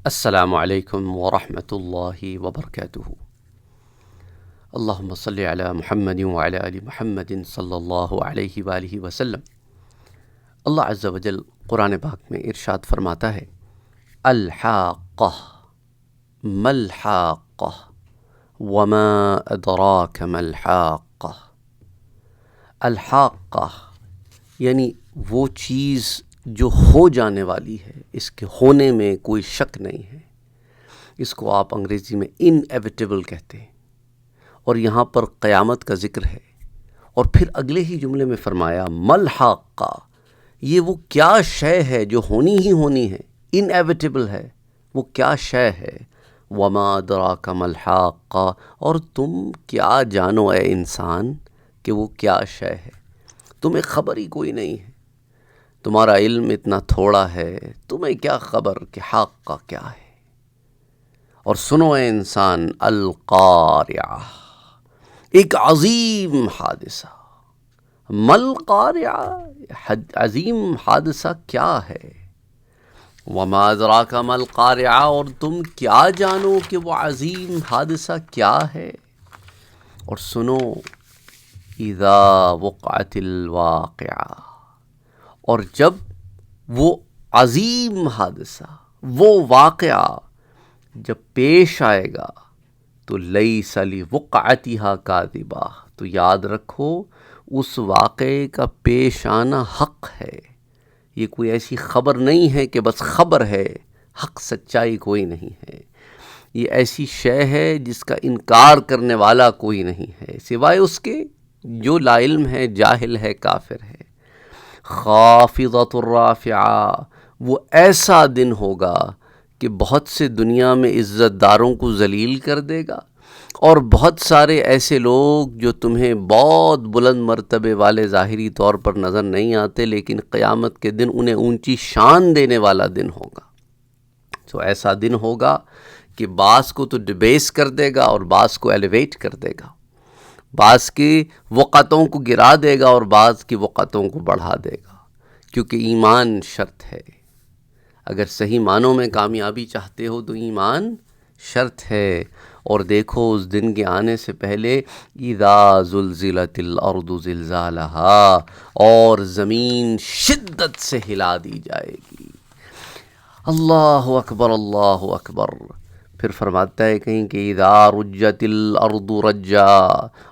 السلام علیکم ورحمۃ اللہ وبرکاتہ۔ اللہم صلی علی محمد وعلی آل محمد صلی اللہ علیہ وآلہ وسلم۔ اللہ عز و جل قرآن پاک میں ارشاد فرماتا ہے، الحاقہ ما الحاقہ وما ادراک ما الحاقہ۔ الحاقہ یعنی وہ چیز جو ہو جانے والی ہے، اس کے ہونے میں کوئی شک نہیں ہے۔ اس کو آپ انگریزی میں انیویٹیبل کہتے ہیں، اور یہاں پر قیامت کا ذکر ہے۔ اور پھر اگلے ہی جملے میں فرمایا ملحاقہ، یہ وہ کیا شے ہے جو ہونی ہی ہونی ہے، انیویٹیبل ہے، وہ کیا شے ہے۔ وما ادراک ملحاقہ، اور تم کیا جانو اے انسان کہ وہ کیا شے ہے، تمہیں خبر ہی کوئی نہیں ہے، تمہارا علم اتنا تھوڑا ہے، تمہیں کیا خبر کہ حاقہ کیا ہے۔ اور سنو اے انسان، القارعہ، ایک عظیم حادثہ۔ مل قارعہ، عظیم حادثہ کیا ہے۔ وما ادراک ما القارعہ، اور تم کیا جانو کہ وہ عظیم حادثہ کیا ہے۔ اور سنو، اذا وقعت الواقعہ، اور جب وہ عظیم حادثہ، وہ واقعہ جب پیش آئے گا تو لیس لوقعتھا کاذبہ، تو یاد رکھو اس واقعے کا پیش آنا حق ہے۔ یہ کوئی ایسی خبر نہیں ہے کہ بس خبر ہے، حق سچائی کوئی نہیں ہے۔ یہ ایسی شے ہے جس کا انکار کرنے والا کوئی نہیں ہے سوائے اس کے جو لا علم ہے، جاہل ہے، کافر ہے۔ خافضۃ الرافعہ، وہ ایسا دن ہوگا کہ بہت سے دنیا میں عزت داروں کو ذلیل کر دے گا، اور بہت سارے ایسے لوگ جو تمہیں بہت بلند مرتبے والے ظاہری طور پر نظر نہیں آتے، لیکن قیامت کے دن انہیں اونچی شان دینے والا دن ہوگا۔ تو ایسا دن ہوگا کہ بعض کو تو ڈبیس کر دے گا اور بعض کو ایلیویٹ کر دے گا، بعض کی وقتوں کو گرا دے گا اور بعض کی وقتوں کو بڑھا دے گا، کیونکہ ایمان شرط ہے۔ اگر صحیح معنوں میں کامیابی چاہتے ہو تو ایمان شرط ہے۔ اور دیکھو اس دن کے آنے سے پہلے اذا زلزلت الارض زلزالہا، اور زمین شدت سے ہلا دی جائے گی۔ اللہ اکبر، اللہ اکبر۔ پھر فرماتا ہے کہیں کہ اذا رجت الارض رجا،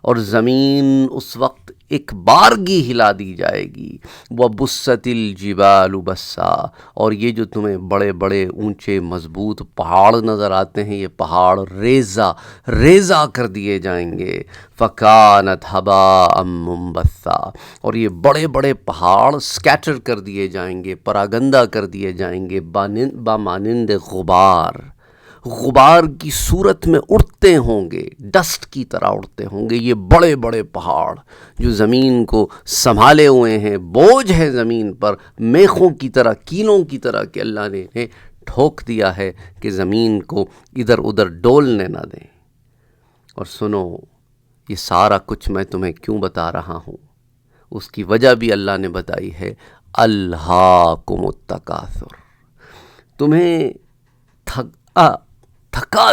اور زمین اس وقت ایک بارگی ہلا دی جائے گی۔ وبست الجبال بسا، اور یہ جو تمہیں بڑے بڑے اونچے مضبوط پہاڑ نظر آتے ہیں، یہ پہاڑ ریزہ ریزہ کر دیے جائیں گے۔ فکانت ہباء منبثا، اور یہ بڑے بڑے پہاڑ سکیٹر کر دیے جائیں گے، پراگندہ کر دیے جائیں گے، بامانند غبار، غبار کی صورت میں اڑتے ہوں گے، ڈسٹ کی طرح اڑتے ہوں گے۔ یہ بڑے بڑے پہاڑ جو زمین کو سنبھالے ہوئے ہیں، بوجھ ہے زمین پر، میخوں کی طرح، کینوں کی طرح کہ اللہ نے انہیں ٹھوک دیا ہے کہ زمین کو ادھر ادھر ڈولنے نہ دیں۔ اور سنو، یہ سارا کچھ میں تمہیں کیوں بتا رہا ہوں، اس کی وجہ بھی اللہ نے بتائی ہے۔ الہاکم التکاثر، تمہیں تھکا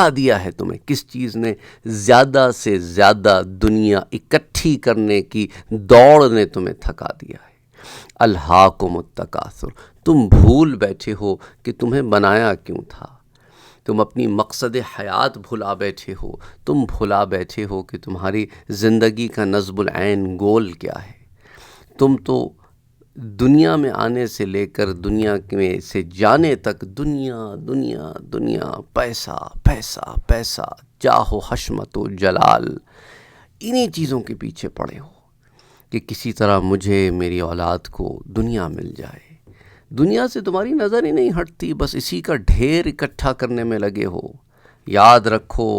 دیا ہے تمہیں کس چیز نے؟ زیادہ سے زیادہ دنیا اکٹھی کرنے کی دوڑ نے تمہیں تھکا دیا ہے۔ الہاکم التکاثر، تم بھول بیٹھے ہو کہ تمہیں بنایا کیوں تھا، تم اپنی مقصد حیات بھلا بیٹھے ہو، تم بھلا بیٹھے ہو کہ تمہاری زندگی کا نصب العین گول کیا ہے۔ تم تو دنیا میں آنے سے لے کر دنیا میں سے جانے تک دنیا دنیا دنیا، پیسہ پیسہ پیسہ، جاہ و حشمت و جلال، انہی چیزوں کے پیچھے پڑے ہو کہ کسی طرح مجھے، میری اولاد کو دنیا مل جائے۔ دنیا سے تمہاری نظر ہی نہیں ہٹتی، بس اسی کا ڈھیر اکٹھا کرنے میں لگے ہو۔ یاد رکھو،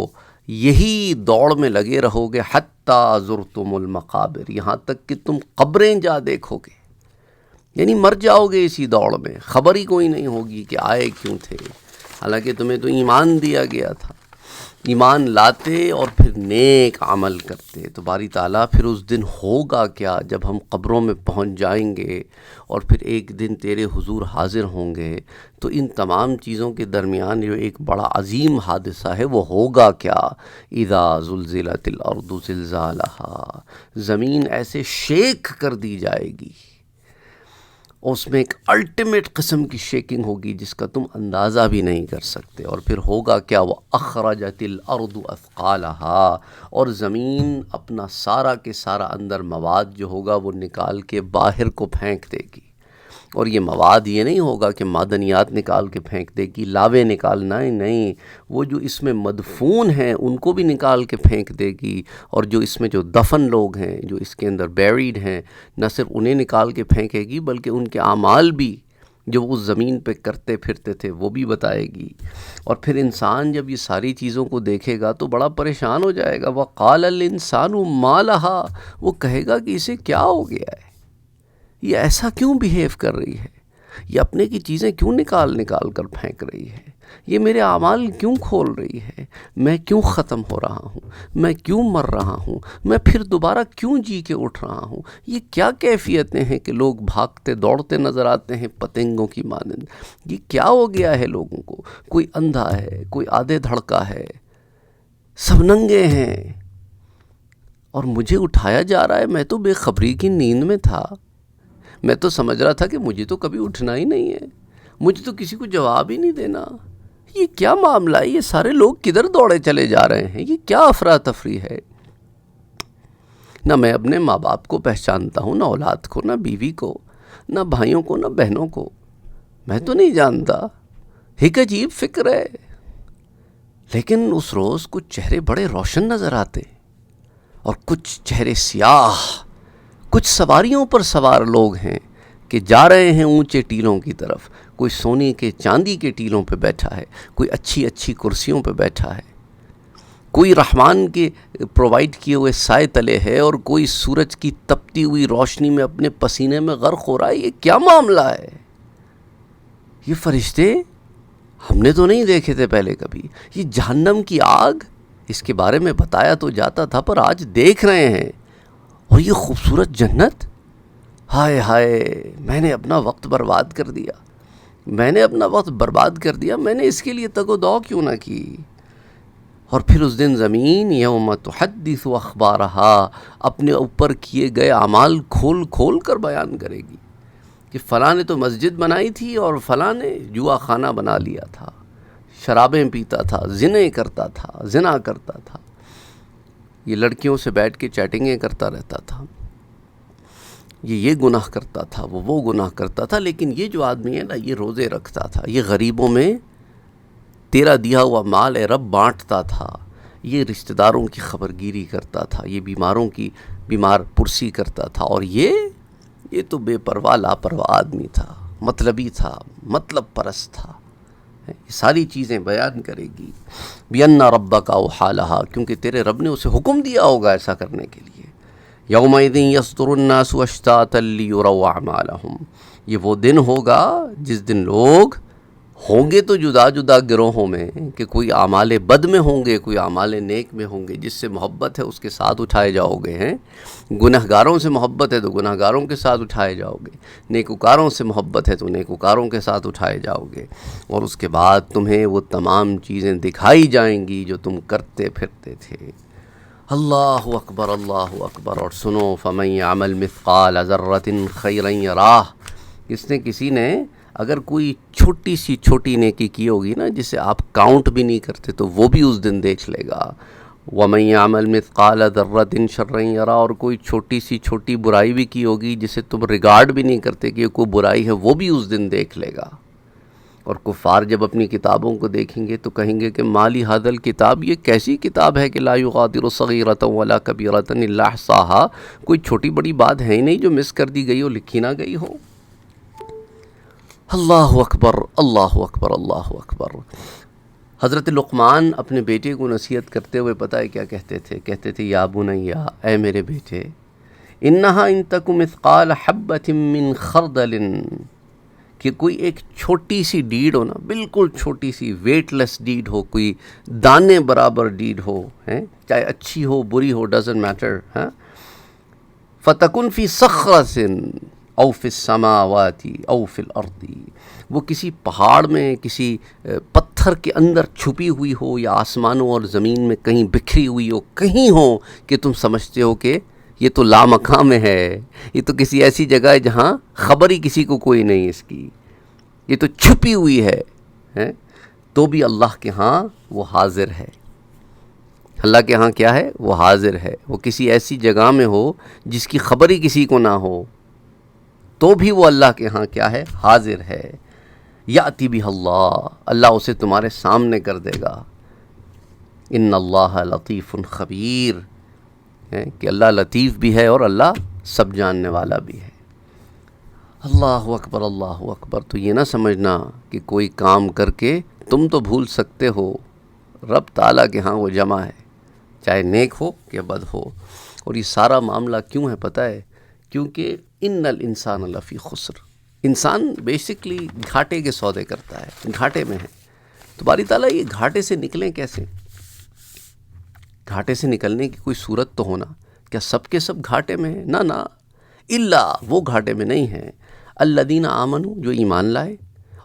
یہی دوڑ میں لگے رہو گے حتیٰ زرتم المقابر، یہاں تک کہ تم قبریں جا دیکھو گے، یعنی مر جاؤ گے اسی دوڑ میں، خبر ہی کوئی نہیں ہوگی کہ آئے کیوں تھے، حالانکہ تمہیں تو ایمان دیا گیا تھا۔ ایمان لاتے اور پھر نیک عمل کرتے تو باری تعالیٰ پھر اس دن ہوگا کیا جب ہم قبروں میں پہنچ جائیں گے اور پھر ایک دن تیرے حضور حاضر ہوں گے تو ان تمام چیزوں کے درمیان جو ایک بڑا عظیم حادثہ ہے وہ ہوگا کیا؟ اذا زلزلت الارض زلزالہا، زمین ایسے شیک کر دی جائے گی، اس میں ایک الٹیمیٹ قسم کی شیکنگ ہوگی جس کا تم اندازہ بھی نہیں کر سکتے۔ اور پھر ہوگا کیا؟ وہ اخرجت الارض اثقالہا، اور زمین اپنا سارا کے سارا اندر مواد جو ہوگا وہ نکال کے باہر کو پھینک دے گی۔ اور یہ مواد یہ نہیں ہوگا کہ معدنیات نکال کے پھینک دے گی، لاوے نکالنا نہیں، وہ جو اس میں مدفون ہیں ان کو بھی نکال کے پھینک دے گی، اور جو اس میں جو دفن لوگ ہیں جو اس کے اندر بیریڈ ہیں نہ صرف انہیں نکال کے پھینکے گی بلکہ ان کے اعمال بھی جو اس زمین پہ کرتے پھرتے تھے وہ بھی بتائے گی۔ اور پھر انسان جب یہ ساری چیزوں کو دیکھے گا تو بڑا پریشان ہو جائے گا۔ وَقَالَ الْإِنسَانُ مَا لَهَا، وہ کہے گا کہ اسے کیا ہو گیا ہے، یہ ایسا کیوں بیہیو کر رہی ہے، یہ اپنے کی چیزیں کیوں نکال کر پھینک رہی ہے، یہ میرے اعمال کیوں کھول رہی ہے، میں کیوں ختم ہو رہا ہوں، میں کیوں مر رہا ہوں، میں پھر دوبارہ کیوں جی کے اٹھ رہا ہوں، یہ کیا کیفیتیں ہیں کہ لوگ بھاگتے دوڑتے نظر آتے ہیں پتنگوں کی مانند، یہ کیا ہو گیا ہے لوگوں کو، کوئی اندھا ہے، کوئی آدھے دھڑکا ہے، سب ننگے ہیں اور مجھے اٹھایا جا رہا ہے۔ میں تو بے خبری کی نیند میں تھا، میں تو سمجھ رہا تھا کہ مجھے تو کبھی اٹھنا ہی نہیں ہے، مجھے تو کسی کو جواب ہی نہیں دینا، یہ کیا معاملہ ہے، یہ سارے لوگ کدھر دوڑے چلے جا رہے ہیں، یہ کیا افراتفری ہے۔ نہ میں اپنے ماں باپ کو پہچانتا ہوں، نہ اولاد کو، نہ بیوی کو، نہ بھائیوں کو، نہ بہنوں کو، میں تو نہیں جانتا، ایک عجیب فکر ہے۔ لیکن اس روز کچھ چہرے بڑے روشن نظر آتے اور کچھ چہرے سیاہ، کچھ سواریوں پر سوار لوگ ہیں کہ جا رہے ہیں اونچے ٹیلوں کی طرف، کوئی سونے کے چاندی کے ٹیلوں پہ بیٹھا ہے، کوئی اچھی اچھی کرسیوں پہ بیٹھا ہے، کوئی رحمان کے پرووائڈ کیے ہوئے سائے تلے ہے، اور کوئی سورج کی تپتی ہوئی روشنی میں اپنے پسینے میں غرق ہو رہا ہے۔ یہ کیا معاملہ ہے؟ یہ فرشتے ہم نے تو نہیں دیکھے تھے پہلے کبھی، یہ جہنم کی آگ، اس کے بارے میں بتایا تو جاتا تھا پر آج دیکھ رہے ہیں، اور یہ خوبصورت جنت، ہائے ہائے، میں نے اپنا وقت برباد کر دیا، میں نے اپنا وقت برباد کر دیا، میں نے اس کے لیے تگ و دو کیوں نہ کی۔ اور پھر اس دن زمین یوم تحدث اخبارہا اپنے اوپر کیے گئے اعمال کھول کھول کر بیان کرے گی کہ فلاں نے تو مسجد بنائی تھی اور فلاں نے جوا خانہ بنا لیا تھا، شرابیں پیتا تھا، زنا کرتا تھا، یہ لڑکیوں سے بیٹھ کے چیٹنگیں کرتا رہتا تھا، یہ گناہ کرتا تھا، وہ گناہ کرتا تھا، لیکن یہ جو آدمی ہے نا یہ روزے رکھتا تھا، یہ غریبوں میں تیرا دیا ہوا مال اے رب بانٹتا تھا، یہ رشتہ داروں کی خبرگیری کرتا تھا، یہ بیماروں کی بیمار پرسی کرتا تھا، اور یہ تو بے پرواہ لاپرواہ آدمی تھا، مطلبی تھا، مطلب پرست تھا۔ یہ ساری چیزیں بیان کرے گی۔ بِأَنَّ رَبَّكَ أَوْحَىٰ لَهَا، کیونکہ تیرے رب نے اسے حکم دیا ہوگا ایسا کرنے کے لیے۔ يَوْمَئِذٍ يَصْدُرُ النَّاسُ أَشْتَاتًا لِيُرَوْا أَعْمَالَهُمْ، یہ وہ دن ہوگا جس دن لوگ ہوں گے تو جدا جدا گروہوں میں، کہ کوئی اعمال بد میں ہوں گے، کوئی اعمال نیک میں ہوں گے، جس سے محبت ہے اس کے ساتھ اٹھائے جاؤ گے، ہیں گنہگاروں سے محبت ہے تو گنہگاروں کے ساتھ اٹھائے جاؤ گے، نیکوکاروں سے محبت ہے تو نیکوکاروں کے ساتھ اٹھائے جاؤ گے، اور اس کے بعد تمہیں وہ تمام چیزیں دکھائی جائیں گی جو تم کرتے پھرتے تھے۔ اللہ اکبر، اللہ اکبر۔ اور سنو، فَمَن يَعْمَلْ مِثْقَالَ ذَرَّةٍ خَيْرًا يَرَهُ، کسی نے اگر کوئی چھوٹی سی چھوٹی نیکی کی ہوگی نا جسے آپ کاؤنٹ بھی نہیں کرتے تو وہ بھی اس دن دیکھ لے گا۔ وَمَن يَعْمَلْ مِثْقَالَ ذَرَّةٍ شَرًّا يَرَهُ، اور کوئی چھوٹی سی چھوٹی برائی بھی کی ہوگی جسے تم ریگارڈ بھی نہیں کرتے کہ یہ کوئی برائی ہے، وہ بھی اس دن دیکھ لے گا۔ اور کفار جب اپنی کتابوں کو دیکھیں گے تو کہیں گے کہ مالی ھذا الکتاب، یہ کیسی کتاب ہے کہ لا یغادر صغیرۃ ولا کبیرۃ الا احصاها، کوئی چھوٹی بڑی بات ہے ہی نہیں جو مس کر دی گئی ہو، لکھی نہ گئی ہو۔ اللہ اکبر، اللہ اکبر، اللہ اکبر۔ حضرت لقمان اپنے بیٹے کو نصیحت کرتے ہوئے پتہ ہے کیا کہتے تھے؟ کہتے تھے یا بنیا، اے میرے بیٹے، انہا ان تک مثقال حبۃ من خردل، کہ کوئی ایک چھوٹی سی ڈیڈ ہو نا، بالکل چھوٹی سی ویٹ لیس ڈیڈ ہو، کوئی دانے برابر ڈیڈ ہو، چاہے اچھی ہو بری ہو، ڈزنٹ میٹر، فَتَكُنْ فِي صَخْرَةٍ أَوْ فِي السَّمَاوَاتِ أَوْ فِي الْأَرْضِ، وہ کسی پہاڑ میں، کسی پتھر کے اندر چھپی ہوئی ہو، یا آسمانوں اور زمین میں کہیں بکھری ہوئی ہو، کہیں ہو کہ تم سمجھتے ہو کہ یہ تو لامکاں میں ہے، یہ تو کسی ایسی جگہ ہے جہاں خبر ہی کسی کو کوئی نہیں اس کی، یہ تو چھپی ہوئی ہے، تو بھی اللہ کے ہاں وہ حاضر ہے۔ اللہ کے ہاں کیا ہے؟ وہ حاضر ہے۔ وہ کسی ایسی جگہ میں ہو جس کی خبر ہی کسی کو نہ ہو، تو بھی وہ اللہ کے ہاں کیا ہے؟ حاضر ہے۔ یاتی بہ اللہ، اللہ اسے تمہارے سامنے کر دے گا۔ ان اللہ لطیف خبیر، کہ اللہ لطیف بھی ہے اور اللہ سب جاننے والا بھی ہے۔ اللہ اکبر، اللہ اکبر۔ تو یہ نہ سمجھنا کہ کوئی کام کر کے تم تو بھول سکتے ہو، رب تعالیٰ کے ہاں وہ جمع ہے، چاہے نیک ہو کہ بد ہو۔ اور یہ سارا معاملہ کیوں ہے پتہ ہے؟ کیونکہ ان الانسان لفی خسر، انسان بیسکلی گھاٹے کے سودے کرتا ہے، گھاٹے میں ہے۔ تو باری تعالیٰ یہ گھاٹے سے نکلیں کیسے؟ گھاٹے سے نکلنے کی کوئی صورت تو ہونا، کیا سب کے سب گھاٹے میں ہیں؟ نہ، الا وہ گھاٹے میں نہیں ہیں الذین آمنوا، جو ایمان لائے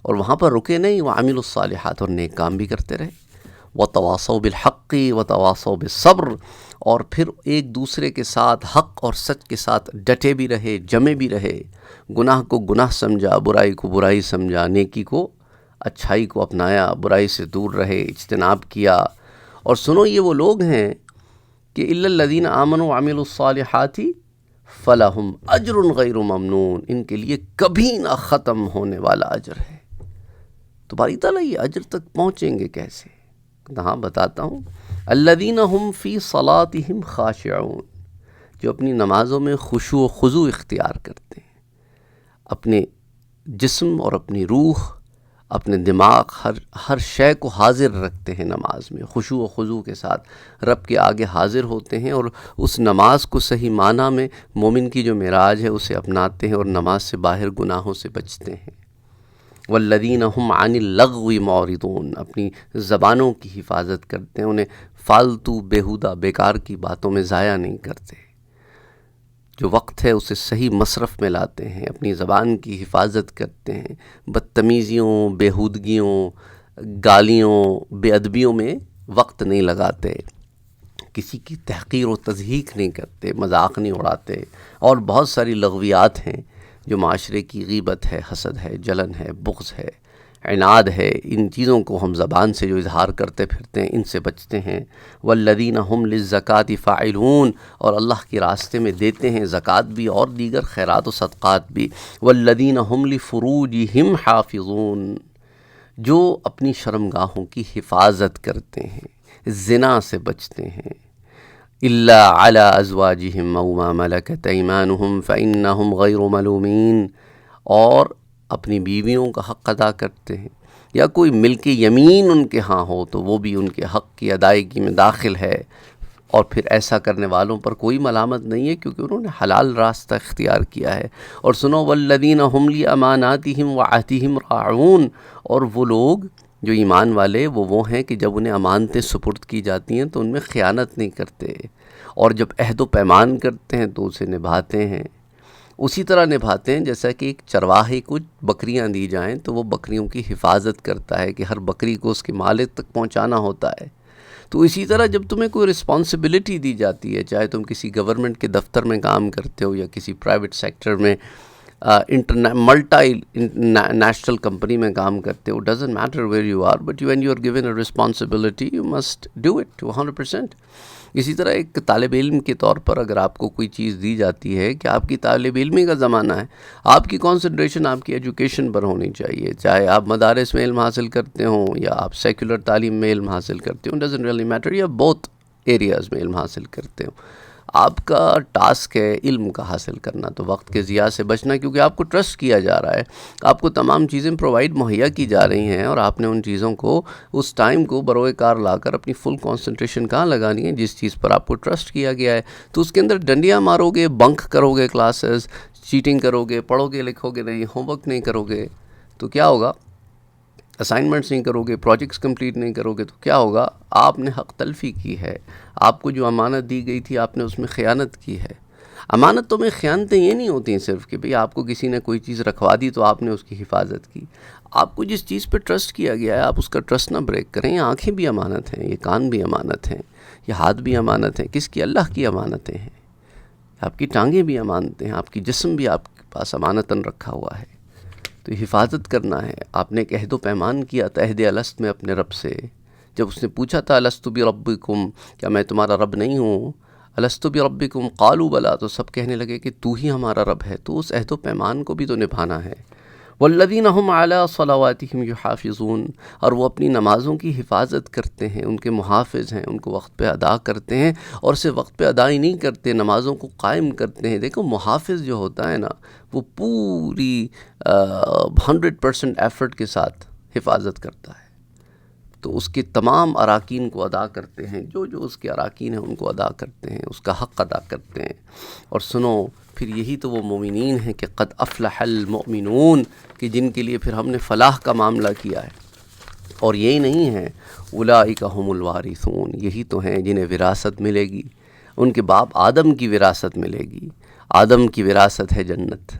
اور وہاں پر رکے نہیں، وعملوا الصالحات، اور نیک کام بھی کرتے رہے، وتواصوا بالحق وتواصوا بالصبر، اور پھر ایک دوسرے کے ساتھ حق اور سچ کے ساتھ ڈٹے بھی رہے، جمے بھی رہے، گناہ کو گناہ سمجھا، برائی کو برائی سمجھا، نیکی کو اچھائی کو اپنایا، برائی سے دور رہے، اجتناب کیا۔ اور سنو، یہ وہ لوگ ہیں کہ الا الذین آمنوا وعملوا الصالحات فلہم اجر غیر ممنون، ان کے لیے کبھی نہ ختم ہونے والا اجر ہے۔ تو باری تعالیٰ یہ اجر تک پہنچیں گے کیسے؟ ہاں بتاتا ہوں۔ الذین ہم فی صلاتہم خاشعون، جو اپنی نمازوں میں خشوع و خضوع اختیار کرتے ہیں، اپنے جسم اور اپنی روح، اپنے دماغ، ہر شے کو حاضر رکھتے ہیں نماز میں، خشوع و خضوع کے ساتھ رب کے آگے حاضر ہوتے ہیں، اور اس نماز کو صحیح معنی میں مومن کی جو معراج ہے اسے اپناتے ہیں، اور نماز سے باہر گناہوں سے بچتے ہیں۔ والذین هم عن اللغو معرضون، اپنی زبانوں کی حفاظت کرتے ہیں، انہیں فالتو بیہودہ بیکار کی باتوں میں ضائع نہیں کرتے، جو وقت ہے اسے صحیح مصرف میں لاتے ہیں، اپنی زبان کی حفاظت کرتے ہیں، بدتمیزیوں، بیہودگیوں، گالیوں، بے ادبیوں میں وقت نہیں لگاتے، کسی کی تحقیر و تضحیک نہیں کرتے، مذاق نہیں اڑاتے، اور بہت ساری لغویات ہیں جو معاشرے کی غیبت ہے، حسد ہے، جلن ہے، بغض ہے، عناد ہے، ان چیزوں کو ہم زبان سے جو اظہار کرتے پھرتے ہیں ان سے بچتے ہیں۔ والذین هم للزکاۃ فاعلون، اور اللہ کے راستے میں دیتے ہیں زکوٰۃ بھی اور دیگر خیرات و صدقات بھی۔ والذین هم لفروجہم حافظون، جو اپنی شرمگاہوں کی حفاظت کرتے ہیں، زنا سے بچتے ہیں۔ الا علی ازواجہم او ما ملکت ایمانہم فانہم غیر ملومین، اور اپنی بیویوں کا حق ادا کرتے ہیں، یا کوئی ملک یمین ان کے ہاں ہو تو وہ بھی ان کے حق کی ادائیگی میں داخل ہے، اور پھر ایسا کرنے والوں پر کوئی ملامت نہیں ہے، کیونکہ انہوں نے حلال راستہ اختیار کیا ہے۔ اور سنو، والذین هم لاماناتہم وعہدہم راعون، اور وہ لوگ جو ایمان والے وہ ہیں کہ جب انہیں امانتیں سپرد کی جاتی ہیں تو ان میں خیانت نہیں کرتے، اور جب عہد و پیمان کرتے ہیں تو اسے نبھاتے ہیں، اسی طرح نبھاتے ہیں جیسا کہ ایک چرواہے کو بکریاں دی جائیں تو وہ بکریوں کی حفاظت کرتا ہے کہ ہر بکری کو اس کے مالک تک پہنچانا ہوتا ہے۔ تو اسی طرح جب تمہیں کوئی رسپانسبلٹی دی جاتی ہے، چاہے تم کسی گورنمنٹ کے دفتر میں کام کرتے ہو یا کسی پرائیویٹ سیکٹر میں ملٹی نیشنل کمپنی میں کام کرتے ہو، doesn't matter where you are, but when you are given a responsibility you must do it to 100%۔ اسی طرح ایک طالب علم کے طور پر اگر آپ کو کوئی چیز دی جاتی ہے کہ آپ کی طالب علمی کا زمانہ ہے، آپ کی کنسنٹریشن آپ کی ایجوکیشن پر ہونی چاہیے، چاہے آپ مدارس میں علم حاصل کرتے ہوں یا آپ سیکولر تعلیم میں علم حاصل کرتے ہوں، ڈزنٹ ریئلی میٹر، یا بوتھ ایریاز میں علم حاصل کرتے ہوں، آپ کا ٹاسک ہے علم کا حاصل کرنا، تو وقت کے ضیاع سے بچنا، کیونکہ آپ کو ٹرسٹ کیا جا رہا ہے، آپ کو تمام چیزیں پرووائڈ مہیا کی جا رہی ہیں، اور آپ نے ان چیزوں کو، اس ٹائم کو بروئے کار لا کر اپنی فل کنسنٹریشن کہاں لگانی ہے؟ جس چیز پر آپ کو ٹرسٹ کیا گیا ہے۔ تو اس کے اندر ڈنڈیاں مارو گے، بنک کرو گے کلاسز، چیٹنگ کرو گے، پڑھو گے لکھو گے نہیں، ہوم ورک نہیں کرو گے، تو کیا ہوگا؟ اسائنمنٹس نہیں کرو گے، پروجیکٹس کمپلیٹ نہیں کرو گے تو کیا ہوگا؟ آپ نے حق تلفی کی ہے، آپ کو جو امانت دی گئی تھی آپ نے اس میں خیانت کی ہے۔ امانتوں میں خیانتیں یہ نہیں ہوتی ہیں صرف کہ بھئی آپ کو کسی نے کوئی چیز رکھوا دی تو آپ نے اس کی حفاظت کی۔ آپ کو جس چیز پہ ٹرسٹ کیا گیا ہے آپ اس کا ٹرسٹ نہ بریک کریں۔ یہ آنکھیں بھی امانت ہیں، یہ کان بھی امانت ہیں، یہ ہاتھ بھی امانت ہیں۔ کس کی؟ اللہ کی امانتیں ہیں۔ آپ کی ٹانگیں بھی امانتیں ہیں، آپ کی جسم بھی آپ کے پاس امانتاً رکھا ہوا ہے، تو حفاظت کرنا ہے۔ آپ نے ایک عہد و پیمان کیا تھا عہد الست میں اپنے رب سے، جب اس نے پوچھا تھا الست بربکم، کیا میں تمہارا رب نہیں ہوں؟ الست بربکم قالوا بلا، تو سب کہنے لگے کہ تو ہی ہمارا رب ہے۔ تو اس عہد و پیمان کو بھی تو نبھانا ہے۔ والذین هم علی صلواتہم یحافظون، اور وہ اپنی نمازوں کی حفاظت کرتے ہیں، ان کے محافظ ہیں، ان کو وقت پہ ادا کرتے ہیں، اور صرف وقت پہ ادا ہی نہیں کرتے، نمازوں کو قائم کرتے ہیں۔ دیکھو محافظ جو ہوتا ہے نا وہ پوری 100% ایفرٹ کے ساتھ حفاظت کرتا ہے، تو اس کے تمام اراکین کو ادا کرتے ہیں، جو جو اس کے اراکین ہیں ان کو ادا کرتے ہیں، اس کا حق ادا کرتے ہیں۔ اور سنو پھر یہی تو وہ مومنین ہیں کہ قد افلح المؤمنون، کہ جن کے لیے پھر ہم نے فلاح کا معاملہ کیا ہے۔ اور یہی نہیں ہے اولئک هم الوارثون، یہی تو ہیں جنہیں وراثت ملے گی، ان کے باپ آدم کی وراثت ملے گی۔ آدم کی وراثت ہے جنت،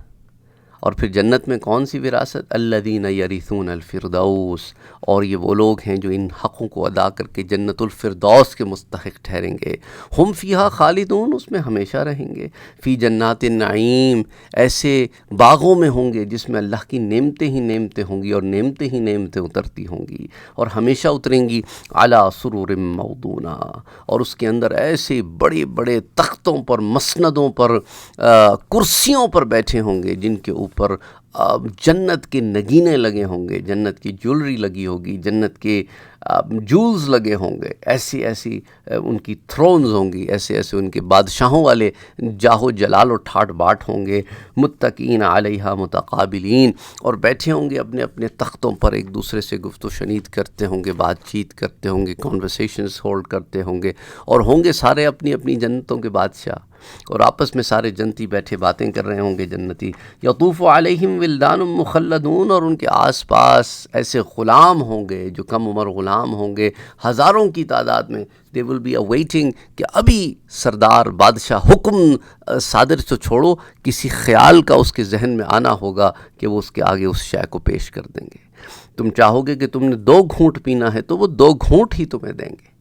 اور پھر جنت میں کون سی وراثت؟ الذین یرثون الفردوس، اور یہ وہ لوگ ہیں جو ان حقوں کو ادا کر کے جنت الفردوس کے مستحق ٹھہریں گے۔ ہم فیہا خالدون، اس میں ہمیشہ رہیں گے۔ فی جنات النعیم، ایسے باغوں میں ہوں گے جس میں اللہ کی نعمتیں ہی نعمتیں ہوں گی، اور نعمتیں ہی نعمتیں اترتی ہوں گی اور ہمیشہ اتریں گی۔ علی سرر موضونہ، اور اس کے اندر ایسے بڑے بڑے تختوں پر، مسندوں پر، کرسیوں پر بیٹھے ہوں گے جن کے اوپر جنت کے نگینے لگے ہوں گے، جنت کی جولری لگی ہوگی، جنت کے جولز لگے ہوں گے، ایسی ایسی ان کی تھرونز ہوں گی، ایسے ایسے ان کے بادشاہوں والے جاہو جلال و ٹھاٹ باٹ ہوں گے۔ متقین علیہا متقابلین، اور بیٹھے ہوں گے اپنے اپنے تختوں پر، ایک دوسرے سے گفت و شنید کرتے ہوں گے، بات چیت کرتے ہوں گے، کانورسیشنز ہولڈ کرتے ہوں گے، اور ہوں گے سارے اپنی اپنی جنتوں کے بادشاہ، اور آپس میں سارے جنتی بیٹھے باتیں کر رہے ہوں گے جنتی۔ یطوف علیہم ولدان مخلدون، اور ان کے آس پاس ایسے غلام ہوں گے جو کم عمر غلام ہوں گے، ہزاروں کی تعداد میں۔ they will be awaiting کہ ابھی سردار بادشاہ حکم صادر تو چھوڑو، کسی خیال کا اس کے ذہن میں آنا ہوگا کہ وہ اس کے آگے اس شے کو پیش کر دیں گے۔ تم چاہو گے کہ تم نے 2 گھونٹ پینا ہے تو وہ 2 گھونٹ ہی تمہیں دیں گے،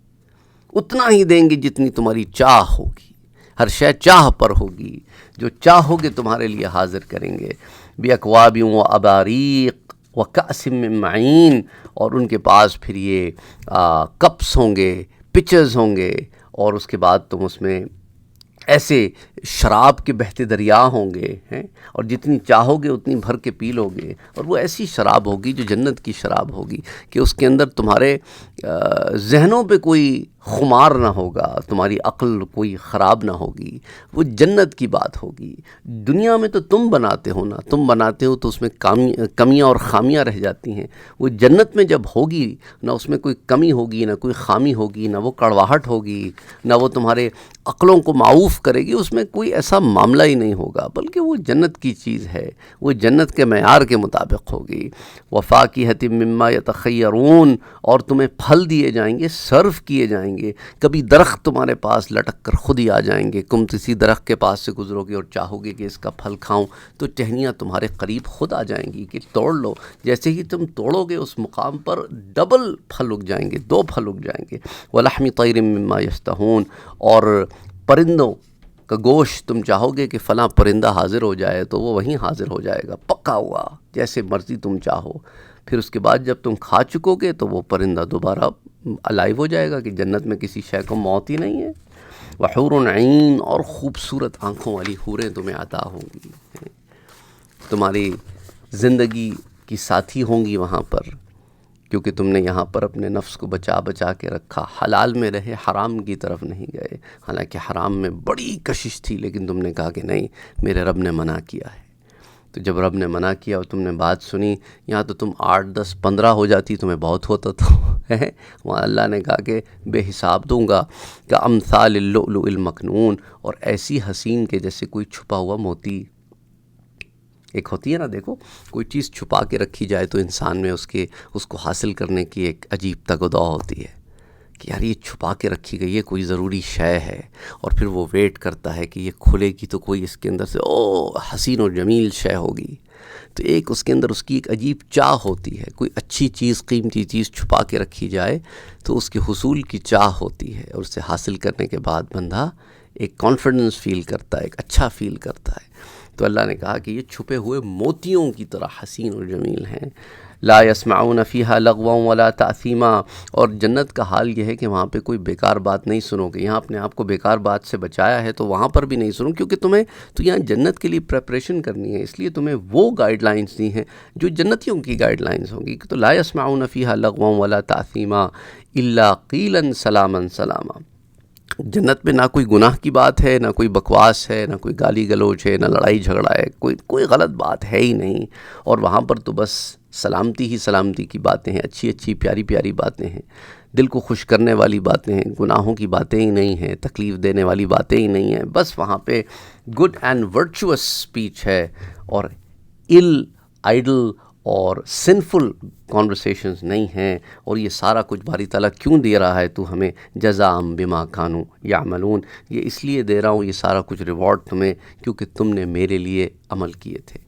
اتنا ہی دیں گے جتنی تمہاری چاہ ہوگی۔ ہر شے چاہ پر ہوگی، جو چاہو گے تمہارے لیے حاضر کریں گے۔ بِأَكْوَابٍ وَأَبَارِيقٍ وَكَأْسٍ مِّن مَّعِينٍ، اور ان کے پاس پھر یہ کپس ہوں گے، پچرز ہوں گے، اور اس کے بعد تم اس میں ایسے شراب کے بہتے دریا ہوں گے ہیں، اور جتنی چاہو گے اتنی بھر کے پی لو گے، اور وہ ایسی شراب ہوگی جو جنت کی شراب ہوگی کہ اس کے اندر تمہارے ذہنوں پہ کوئی خمار نہ ہوگا، تمہاری عقل کوئی خراب نہ ہوگی، وہ جنت کی بات ہوگی۔ دنیا میں تو تم بناتے ہو نا، تم بناتے ہو تو اس میں کمیاں اور خامیاں رہ جاتی ہیں، وہ جنت میں جب ہوگی نہ اس میں کوئی کمی ہوگی، نہ کوئی خامی ہوگی، نہ وہ کڑواہٹ ہوگی، نہ وہ تمہارے عقلوں کو معوف کرے گی، اس میں کوئی ایسا معاملہ ہی نہیں ہوگا، بلکہ وہ جنت کی چیز ہے، وہ جنت کے معیار کے مطابق ہوگی۔ وَفَاكِهَةٍ مِّمَّا يَتَخَيَّرُونَ، اور تمہیں پھل دیے جائیں گے، سرو کیے جائیں گے۔ کبھی درخت تمہارے پاس لٹک کر خود ہی آ جائیں گے، تم کسی درخت کے پاس سے گزرو گے اور چاہو گے کہ اس کا پھل کھاؤں تو ٹہنیاں تمہارے قریب خود آ جائیں گی کہ توڑ لو۔ جیسے ہی تم توڑو گے اس مقام پر ڈبل پھل اگ جائیں گے، 2 پھل اگ جائیں گے۔ وَلَحْمِ طَيْرٍ مِّمَّا يَشْتَهُونَ، اور پرندوں کا گوشت تم چاہو گے کہ فلاں پرندہ حاضر ہو جائے تو وہ وہیں حاضر ہو جائے گا، پکا ہوا، جیسے مرضی تم چاہو۔ پھر اس کے بعد جب تم کھا چکو گے تو وہ پرندہ دوبارہ الائیو ہو جائے گا کہ جنت میں کسی شے کو موت ہی نہیں ہے۔ وحور عین، اور خوبصورت آنکھوں والی حوریں تمہیں عطا ہوں گی، تمہاری زندگی کی ساتھی ہوں گی وہاں پر، کیونکہ تم نے یہاں پر اپنے نفس کو بچا بچا کے رکھا، حلال میں رہے، حرام کی طرف نہیں گئے، حالانکہ حرام میں بڑی کشش تھی لیکن تم نے کہا کہ نہیں، میرے رب نے منع کیا ہے۔ تو جب رب نے منع کیا اور تم نے بات سنی، یہاں تو تم 8 10 15 ہو جاتی، تمہیں بہت ہوتا تو وہاں اللہ نے کہا کہ بے حساب دوں گا، کہ امثال اللؤلؤ المکنون، اور ایسی حسین کے جیسے کوئی چھپا ہوا موتی۔ ایک ہوتی ہے نا، دیکھو کوئی چیز چھپا کے رکھی جائے تو انسان میں اس کو حاصل کرنے کی ایک عجیب تگ و دو ہوتی ہے کہ یار یہ چھپا کے رکھی گئی ہے، کوئی ضروری شے ہے، اور پھر وہ ویٹ کرتا ہے کہ یہ کھلے گی تو کوئی اس کے اندر سے حسین و جمیل شے ہوگی. تو ایک اس کے اندر اس کی ایک عجیب چاہ ہوتی ہے. کوئی اچھی چیز، قیمتی چیز چھپا کے رکھی جائے تو اس کے حصول کی چاہ ہوتی ہے، اور اسے حاصل کرنے کے بعد بندہ ایک کانفیڈنس فیل کرتا ہے، ایک اچھا فیل کرتا ہے. تو اللہ نے کہا کہ یہ چھپے ہوئے موتیوں کی طرح حسین و جمیل ہیں. لا يسمعون فيها لغوا ولا تأثیما. اور جنت کا حال یہ ہے کہ وہاں پہ کوئی بیکار بات نہیں سنو گے. یہاں اپنے آپ کو بیکار بات سے بچایا ہے تو وہاں پر بھی نہیں سنو، کیونکہ تمہیں تو یہاں جنت کے لیے پریپریشن کرنی ہے، اس لیے تمہیں وہ گائیڈ لائنز دی ہیں جو جنتیوں کی گائیڈ لائنز ہوں گی. تو لا يسمعون فيها لغوا ولا تأثیما الا قیلا سلاما سلاما. جنت میں نہ کوئی گناہ کی بات ہے، نہ کوئی بکواس ہے، نہ کوئی گالی گلوچ ہے، نہ لڑائی جھگڑا ہے، کوئی غلط بات ہے ہی نہیں. اور وہاں پر تو بس سلامتی ہی سلامتی کی باتیں ہیں، اچھی اچھی پیاری پیاری باتیں ہیں، دل کو خوش کرنے والی باتیں ہیں، گناہوں کی باتیں ہی نہیں ہیں، تکلیف دینے والی باتیں ہی نہیں ہیں. بس وہاں پہ گڈ اینڈ ورچوئس اسپیچ ہے، اور آئیڈل اور سنفل کانورسیشنز نہیں ہیں. اور یہ سارا کچھ باری تعالیٰ کیوں دے رہا ہے تو ہمیں جزاء بما کانوا یعملون، یہ اس لیے دے رہا ہوں یہ سارا کچھ ریوارڈ تمہیں کیونکہ تم نے میرے لیے عمل کیے تھے،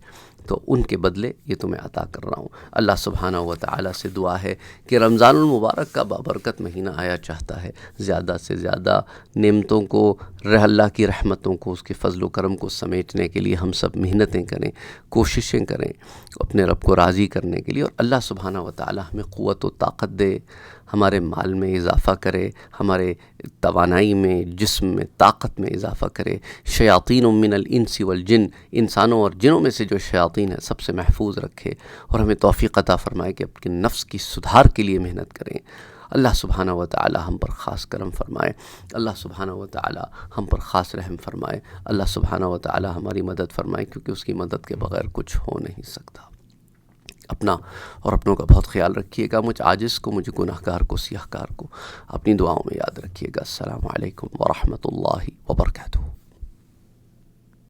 تو ان کے بدلے یہ تمہیں عطا کر رہا ہوں. اللہ سبحانہ و تعالیٰ سے دعا ہے کہ رمضان المبارک کا بابرکت مہینہ آیا چاہتا ہے، زیادہ سے زیادہ نعمتوں کو، اللہ کی رحمتوں کو، اس کے فضل و کرم کو سمیٹنے کے لیے ہم سب محنتیں کریں، کوششیں کریں اپنے رب کو راضی کرنے کے لیے. اور اللہ سبحانہ و تعالیٰ ہمیں قوت و طاقت دے، ہمارے مال میں اضافہ کرے، ہمارے توانائی میں، جسم میں، طاقت میں اضافہ کرے. شیاطین من الانس والجن، انسانوں اور جنوں میں سے جو شیاطین ہیں سب سے محفوظ رکھے، اور ہمیں توفیق عطا فرمائے کہ اپنے نفس کی سدھار کے لیے محنت کریں. اللہ سبحانہ و تعالی ہم پر خاص کرم فرمائے، اللہ سبحانہ و تعالی ہم پر خاص رحم فرمائے، اللہ سبحانہ و تعالی ہماری مدد فرمائے، کیونکہ اس کی مدد کے بغیر کچھ ہو نہیں سکتا. اپنا اور اپنوں کا بہت خیال رکھیے گا. مجھ عاجز کو، مجھ گناہ گار کو، سیاہ کار کو اپنی دعاؤں میں یاد رکھیے گا. السلام علیکم ورحمۃ اللہ وبرکاتہ.